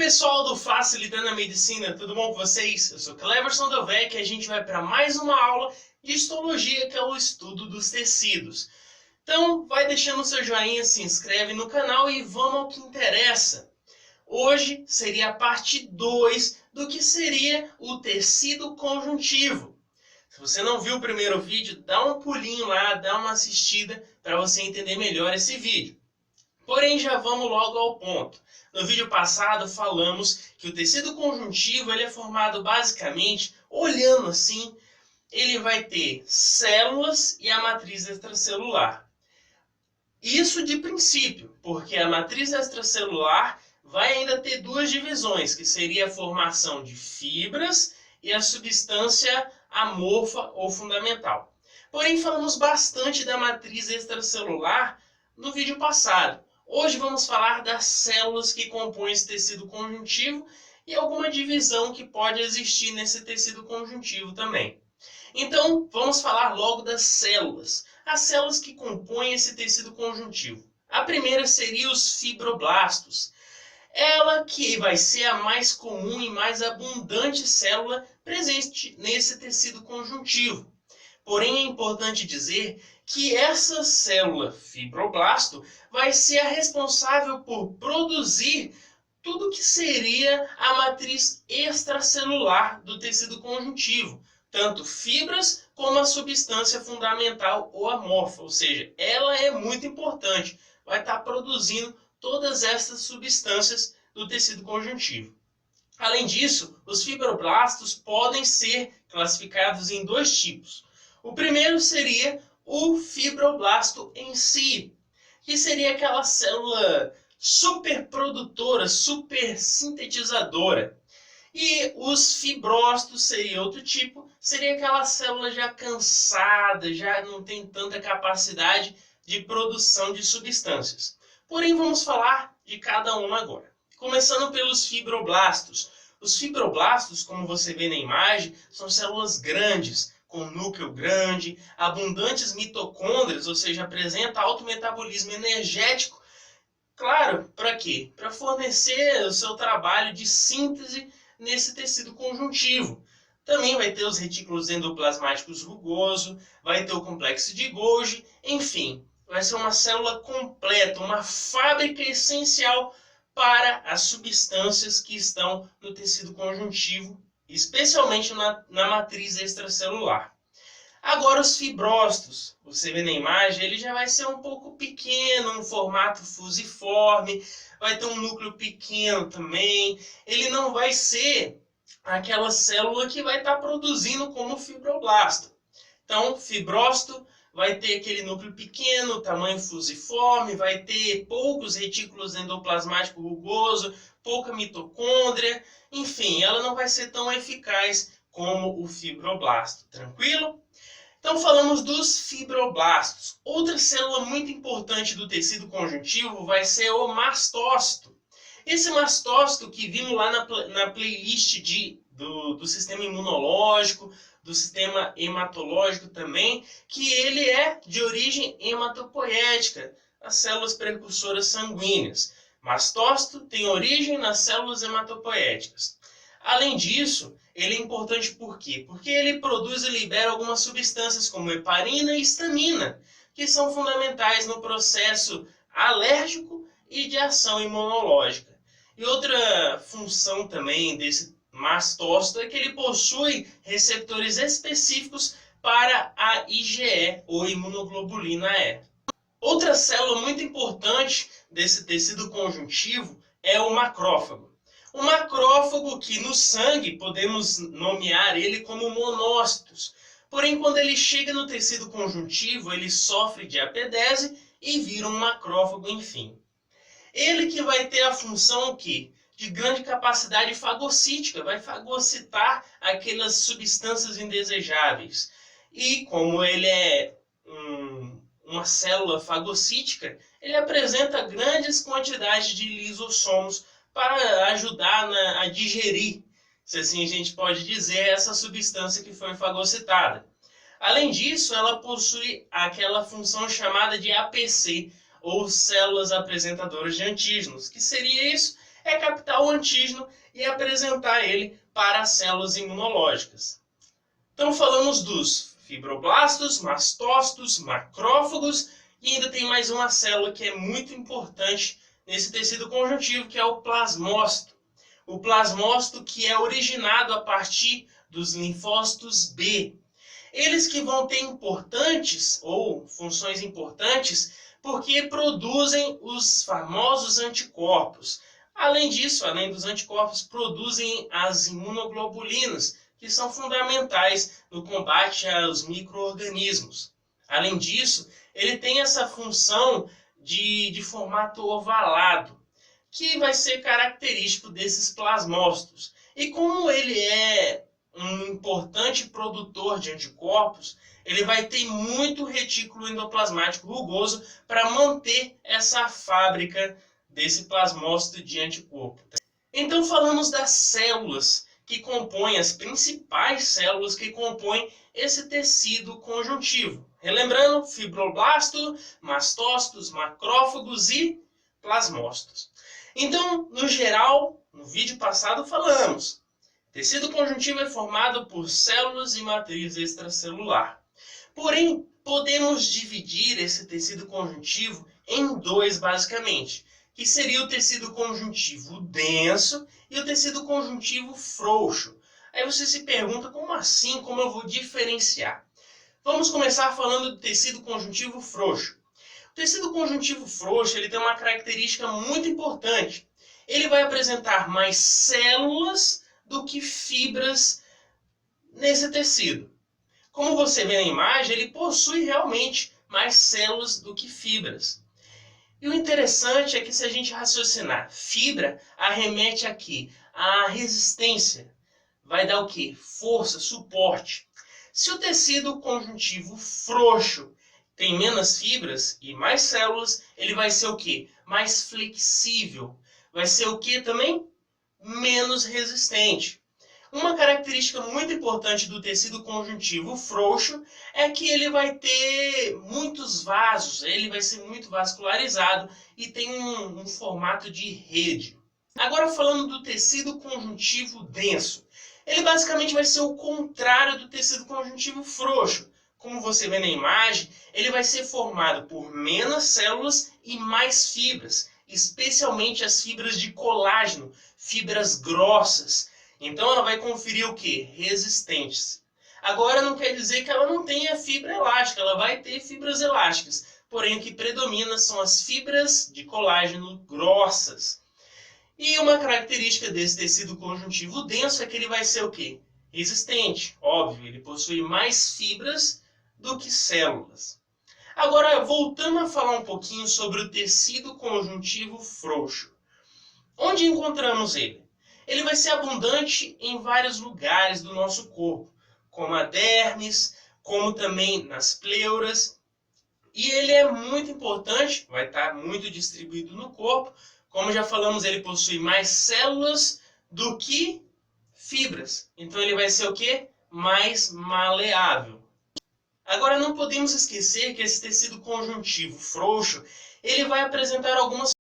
pessoal do Facilitando a Medicina, tudo bom com vocês? Eu sou Cleverson Dovec e a gente vai para mais uma aula de histologia, que é o estudo dos tecidos. Então, vai deixando o seu joinha, se inscreve no canal e vamos ao que interessa. Hoje seria a parte 2 do que seria o tecido conjuntivo. Se você não viu o primeiro vídeo, dá um pulinho lá, dá uma assistida para você entender melhor esse vídeo. Porém, já vamos logo ao ponto. No vídeo passado falamos que o tecido conjuntivo ele é formado basicamente, olhando assim, ele vai ter células e a matriz extracelular. Isso de princípio, porque a matriz extracelular vai ainda ter duas divisões, que seria a formação de fibras e a substância amorfa ou fundamental. Porém, falamos bastante da matriz extracelular no vídeo passado. Hoje vamos falar das células que compõem esse tecido conjuntivo e alguma divisão que pode existir nesse tecido conjuntivo também. Então, vamos falar logo das células. As células que compõem esse tecido conjuntivo. A primeira seria os fibroblastos. Ela que vai ser a mais comum e mais abundante célula presente nesse tecido conjuntivo. Porém, é importante dizer que essa célula fibroblasto vai ser a responsável por produzir tudo que seria a matriz extracelular do tecido conjuntivo, tanto fibras como a substância fundamental ou amorfa, ou seja, ela é muito importante, vai estar produzindo todas essas substâncias do tecido conjuntivo. Além disso, os fibroblastos podem ser classificados em dois tipos. O primeiro seria o fibroblasto em si, que seria aquela célula superprodutora, super sintetizadora. E os fibrócitos seria outro tipo, seria aquela célula já cansada, já não tem tanta capacidade de produção de substâncias. Porém, vamos falar de cada uma agora. Começando pelos fibroblastos. Os fibroblastos, como você vê na imagem, são células grandes, com núcleo grande, abundantes mitocôndrias, ou seja, apresenta alto metabolismo energético. Claro, para quê? Para fornecer o seu trabalho de síntese nesse tecido conjuntivo. Também vai ter os retículos endoplasmáticos rugoso, vai ter o complexo de Golgi, enfim, vai ser uma célula completa, uma fábrica essencial para as substâncias que estão no tecido conjuntivo, especialmente na matriz extracelular. Agora os fibrócitos, você vê na imagem, ele já vai ser um pouco pequeno, um formato fusiforme, vai ter um núcleo pequeno também, ele não vai ser aquela célula que vai estar produzindo como fibroblasto. Então, fibrócito vai ter aquele núcleo pequeno, tamanho fusiforme, vai ter poucos retículos endoplasmáticos rugoso, pouca mitocôndria, enfim, ela não vai ser tão eficaz como o fibroblasto, tranquilo? Então falamos dos fibroblastos. Outra célula muito importante do tecido conjuntivo vai ser o mastócito. Esse mastócito que vimos lá na playlist do sistema imunológico, do sistema hematológico também, que ele é de origem hematopoética, as células precursoras sanguíneas. Mastócito tem origem nas células hematopoéticas. Além disso, ele é importante por quê? Porque ele produz e libera algumas substâncias como heparina e histamina, que são fundamentais no processo alérgico e de ação imunológica. E outra função também desse mastócito é que ele possui receptores específicos para a IgE, ou imunoglobulina E. Outra célula muito importante desse tecido conjuntivo é o macrófago. O macrófago que no sangue podemos nomear ele como monócitos. Porém, quando ele chega no tecido conjuntivo, ele sofre de apedese e vira um macrófago, enfim. Ele que vai ter a função que de grande capacidade fagocítica, vai fagocitar aquelas substâncias indesejáveis. E como ele é uma célula fagocítica, ele apresenta grandes quantidades de lisossomos para ajudar a digerir, se assim a gente pode dizer, essa substância que foi fagocitada. Além disso, ela possui aquela função chamada de APC, ou células apresentadoras de antígenos. Que seria isso? é captar o antígeno e apresentar ele para as células imunológicas. Então falamos dos fibroblastos, mastócitos, macrófagos e ainda tem mais uma célula que é muito importante nesse tecido conjuntivo, que é o plasmócito. O plasmócito que é originado a partir dos linfócitos B. Eles que vão ter importantes ou funções importantes porque produzem os famosos anticorpos. Além disso, além dos anticorpos, produzem as imunoglobulinas, que são fundamentais no combate aos micro-organismos. Além disso, ele tem essa função de formato ovalado, que vai ser característico desses plasmócitos. E como ele é um importante produtor de anticorpos, ele vai ter muito retículo endoplasmático rugoso para manter essa fábrica desse plasmócito de anticorpo. Então falamos das células que compõem, as principais células que compõem esse tecido conjuntivo. Relembrando, fibroblasto, mastócitos, macrófagos e plasmócitos. Então, no geral, no vídeo passado falamos, tecido conjuntivo é formado por células e matriz extracelular. Porém, podemos dividir esse tecido conjuntivo em dois basicamente, que seria o tecido conjuntivo denso e o tecido conjuntivo frouxo. Aí você se pergunta, como assim? Como eu vou diferenciar? Vamos começar falando do tecido conjuntivo frouxo. O tecido conjuntivo frouxo ele tem uma característica muito importante. Ele vai apresentar mais células do que fibras nesse tecido. Como você vê na imagem, ele possui realmente mais células do que fibras. E o interessante é que se a gente raciocinar, fibra arremete aqui à resistência. Vai dar o quê? Força, suporte. Se o tecido conjuntivo frouxo tem menos fibras e mais células, ele vai ser o quê? Mais flexível. Vai ser o quê também? Menos resistente. Uma característica muito importante do tecido conjuntivo frouxo é que ele vai ter muitos vasos, ele vai ser muito vascularizado e tem um formato de rede. Agora falando do tecido conjuntivo denso, ele basicamente vai ser o contrário do tecido conjuntivo frouxo. Como você vê na imagem, ele vai ser formado por menos células e mais fibras, especialmente as fibras de colágeno, fibras grossas. Então ela vai conferir o quê? Resistentes. Agora não quer dizer que ela não tenha fibra elástica, ela vai ter fibras elásticas. Porém o que predomina são as fibras de colágeno grossas. E uma característica desse tecido conjuntivo denso é que ele vai ser o quê? Resistente. Óbvio, ele possui mais fibras do que células. Agora, voltando a falar um pouquinho sobre o tecido conjuntivo frouxo. Onde encontramos ele? Ele vai ser abundante em vários lugares do nosso corpo, como a dermis, como também nas pleuras. E ele é muito importante, vai estar muito distribuído no corpo. Como já falamos, ele possui mais células do que fibras. Então ele vai ser o quê? Mais maleável. Agora não podemos esquecer que esse tecido conjuntivo frouxo, ele vai apresentar algumas